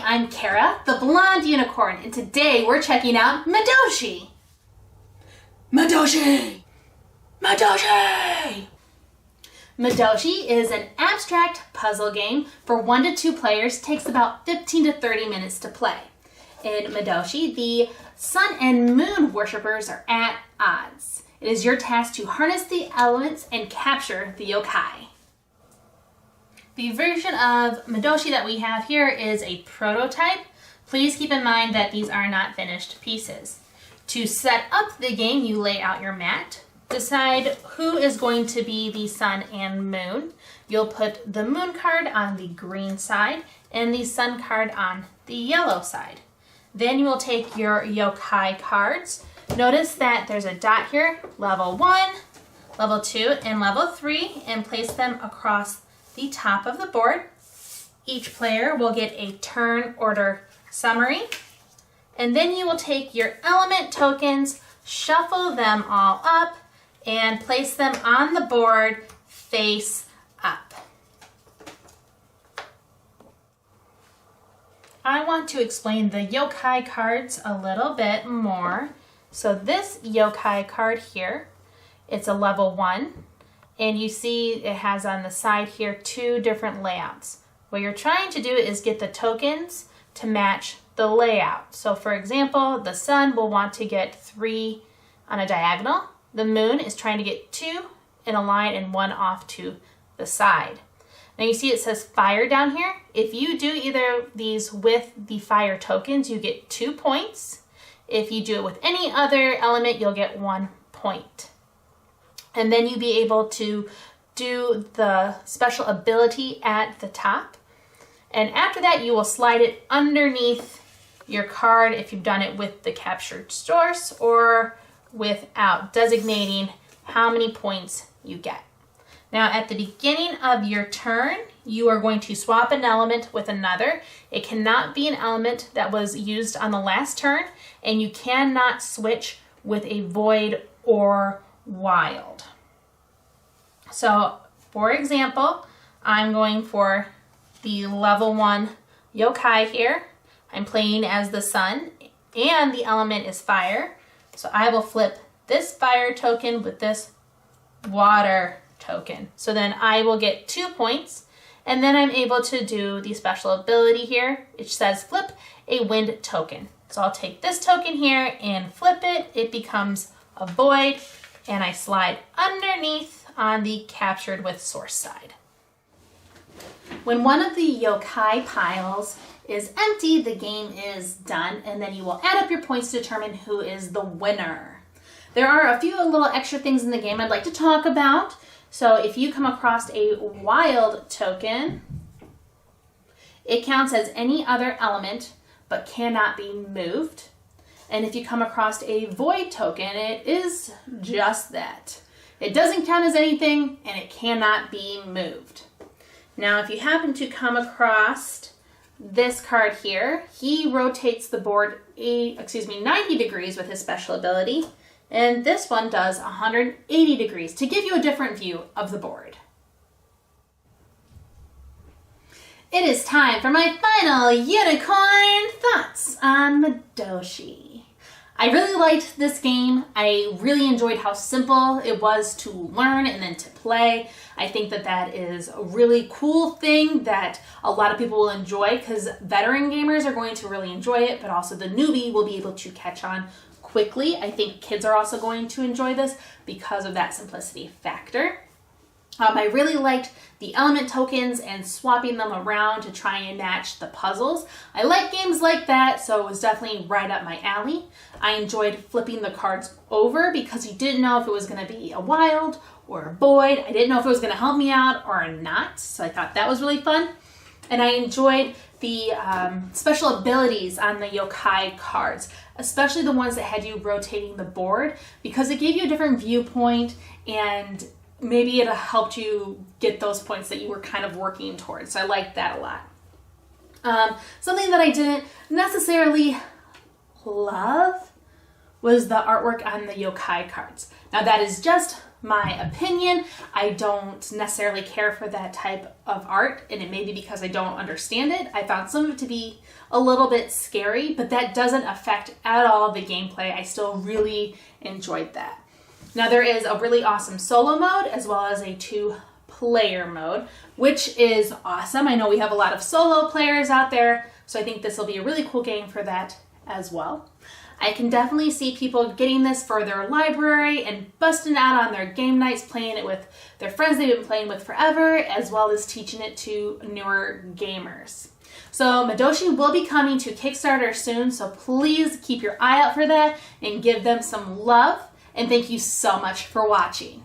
I'm Kara, the blonde unicorn, and today we're checking out Madoshi. Madoshi! Madoshi! Madoshi is an abstract puzzle game for 1 to 2 players, takes about 15 to 30 minutes to play. In Madoshi, the sun and moon worshippers are at odds. It is your task to harness the elements and capture the yokai. The version of Madoshi that we have here is a prototype. Please keep in mind that these are not finished pieces. To set up the game, you lay out your mat. Decide who is going to be the sun and moon. You'll put the moon card on the green side and the sun card on the yellow side. Then you will take your yokai cards. Notice that there's a dot here, level 1, level 2, and level 3, and place them across the top of the board. Each player will get a turn order summary, and then you will take your element tokens, shuffle them all up, and place them on the board face up. I want to explain the yokai cards a little bit more. So this yokai card here, it's a level 1. And you see it has on the side here 2 different layouts. What you're trying to do is get the tokens to match the layout. So for example, the sun will want to get 3 on a diagonal. The moon is trying to get 2 in a line and 1 off to the side. Now you see it says fire down here. If you do either of these with the fire tokens, you get 2 points. If you do it with any other element, you'll get 1 point. And then you'll be able to do the special ability at the top. And after that, you will slide it underneath your card if you've done it with the captured source or without, designating how many points you get. Now at the beginning of your turn, you are going to swap an element with another. It cannot be an element that was used on the last turn, and you cannot switch with a void or wild. So for example, I'm going for the level 1 yokai here. I'm playing as the sun and the element is fire. So I will flip this fire token with this water token. So then I will get 2 points, and then I'm able to do the special ability here. It says flip a wind token. So I'll take this token here and flip it. It becomes a void, and I slide underneath on the captured with source side. When one of the yokai piles is empty, the game is done, and then you will add up your points to determine who is the winner. There are a few little extra things in the game I'd like to talk about. So if you come across a wild token, it counts as any other element but cannot be moved. And if you come across a void token, it is just that. It doesn't count as anything and it cannot be moved. Now if you happen to come across this card here, he rotates the board 90 degrees with his special ability. And this one does 180 degrees to give you a different view of the board. It is time for my final unicorn thoughts on Madoshi. I really liked this game. I really enjoyed how simple it was to learn and then to play. I think that that is a really cool thing that a lot of people will enjoy, because veteran gamers are going to really enjoy it, but also the newbie will be able to catch on quickly. I think kids are also going to enjoy this because of that simplicity factor. I really liked the element tokens and swapping them around to try and match the puzzles. I like games like that, so it was definitely right up my alley. I enjoyed flipping the cards over because you didn't know if it was going to be a wild or a void. I didn't know if it was going to help me out or not, so I thought that was really fun. And I enjoyed the special abilities on the yokai cards, especially the ones that had you rotating the board, because it gave you a different viewpoint and maybe it helped you get those points that you were kind of working towards. So I liked that a lot. Something that I didn't necessarily love was the artwork on the yokai cards. Now that is just my opinion. I don't necessarily care for that type of art, and it may be because I don't understand it. I found some of it to be a little bit scary, but that doesn't affect at all the gameplay. I still really enjoyed that. Now there is a really awesome solo mode as well as a 2-player mode, which is awesome. I know we have a lot of solo players out there, so I think this will be a really cool game for that as well. I can definitely see people getting this for their library and busting out on their game nights, playing it with their friends they've been playing with forever, as well as teaching it to newer gamers. So Madoshi will be coming to Kickstarter soon, so please keep your eye out for that and give them some love. And thank you so much for watching.